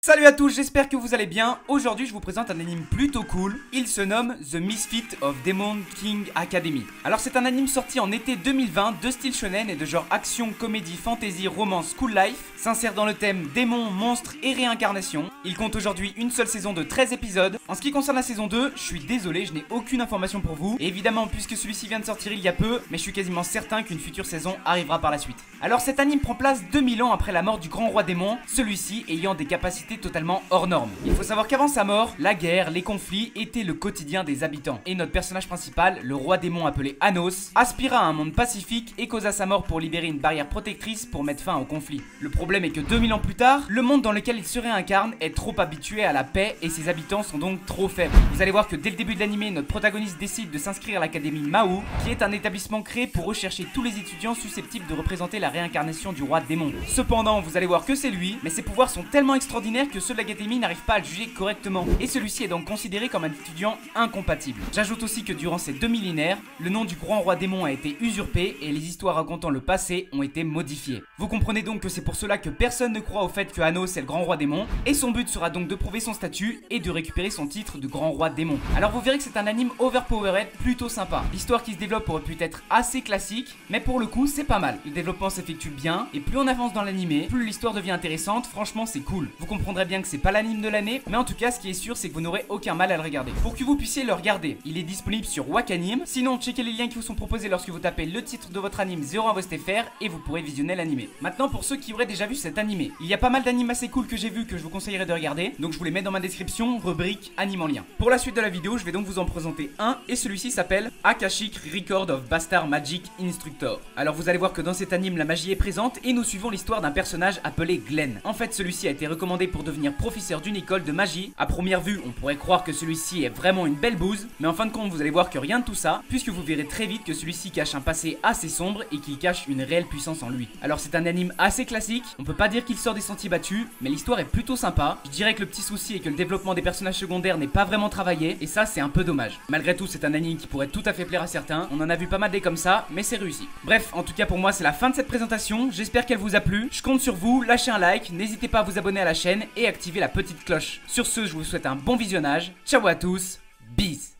Salut à tous, j'espère que vous allez bien. Aujourd'hui je vous présente un anime plutôt cool. Il se nomme The Misfit of Demon King Academy. Alors c'est un anime sorti en été 2020 de style shonen et de genre action, comédie, fantasy, romance, school life. S'insère dans le thème démons, monstres et réincarnation. Il compte aujourd'hui une seule saison de 13 épisodes. En ce qui concerne la saison 2, je suis désolé, je n'ai aucune information pour vous. Et évidemment puisque celui-ci vient de sortir il y a peu, mais je suis quasiment certain qu'une future saison arrivera par la suite. Alors cet anime prend place 2000 ans après la mort du grand roi démon, celui-ci ayant des capacités totalement hors normes. Il faut savoir qu'avant sa mort, la guerre, les conflits étaient le quotidien des habitants. Et notre personnage principal, le roi démon appelé Anos, aspira à un monde pacifique et causa sa mort pour libérer une barrière protectrice pour mettre fin au conflit. Le problème est que 2000 ans plus tard, le monde dans lequel il se réincarne est trop habitué à la paix et ses habitants sont donc trop faibles. Vous allez voir que dès le début de l'anime, notre protagoniste décide de s'inscrire à l'académie Mahou, qui est un établissement créé pour rechercher tous les étudiants susceptibles de représenter la réincarnation du roi démon. Cependant, vous allez voir que c'est lui, mais ses pouvoirs sont tellement extraordinaires que ceux de l'académie n'arrivent pas à le juger correctement, et celui-ci est donc considéré comme un étudiant incompatible. J'ajoute aussi que durant ces 2 millénaires, le nom du grand roi démon a été usurpé et les histoires racontant le passé ont été modifiées. Vous comprenez donc que c'est pour cela que personne ne croit au fait que Anos est le grand roi démon, et son but sera donc de prouver son statut et de récupérer son titre de grand roi démon. Alors vous verrez que c'est un anime overpowered plutôt sympa. L'histoire qui se développe aurait pu être assez classique, mais pour le coup c'est pas mal. Le développement s'effectue bien, et plus on avance dans l'anime, plus l'histoire devient intéressante, franchement c'est cool. Vous comprendrez bien que c'est pas l'anime de l'année, mais en tout cas ce qui est sûr c'est que vous n'aurez aucun mal à le regarder. Pour que vous puissiez le regarder, il est disponible sur Wakanim. Sinon checkez les liens qui vous sont proposés lorsque vous tapez le titre de votre anime 01VSTFR et vous pourrez visionner l'anime. Maintenant pour ceux qui auraient déjà vu cet anime, il y a pas mal d'animes assez cool que j'ai vu que je vous conseillerais de regarder, donc je vous les mets dans ma description, rubrique anime en lien. Pour la suite de la vidéo je vais donc vous en présenter un et celui-ci s'appelle Akashic Record of Bastard Magic Instructor. Alors vous allez voir que dans cet anime la magie est présente et nous suivons l'histoire d'un personnage appelé Glenn. En fait celui-ci a été recommandé pour devenir professeur d'une école de magie. À première vue on pourrait croire que celui-ci est vraiment une belle bouse, mais en fin de compte vous allez voir que rien de tout ça, puisque vous verrez très vite que celui-ci cache un passé assez sombre et qu'il cache une réelle puissance en lui. Alors c'est un anime assez classique, on peut pas dire qu'il sort des sentiers battus, mais l'histoire est plutôt sympa. Je dirais que le petit souci est que le développement des personnages secondaires n'est pas vraiment travaillé, et ça c'est un peu dommage. Malgré tout c'est un anime qui pourrait tout à fait plaire à certains, on en a vu pas mal des comme ça, mais c'est réussi. Bref, en tout cas pour moi c'est la fin de cette présentation, j'espère qu'elle vous a plu, je compte sur vous, lâchez un like, n'hésitez pas à vous abonner à la chaîne et activer la petite cloche. Sur ce, je vous souhaite un bon visionnage, ciao à tous, bis.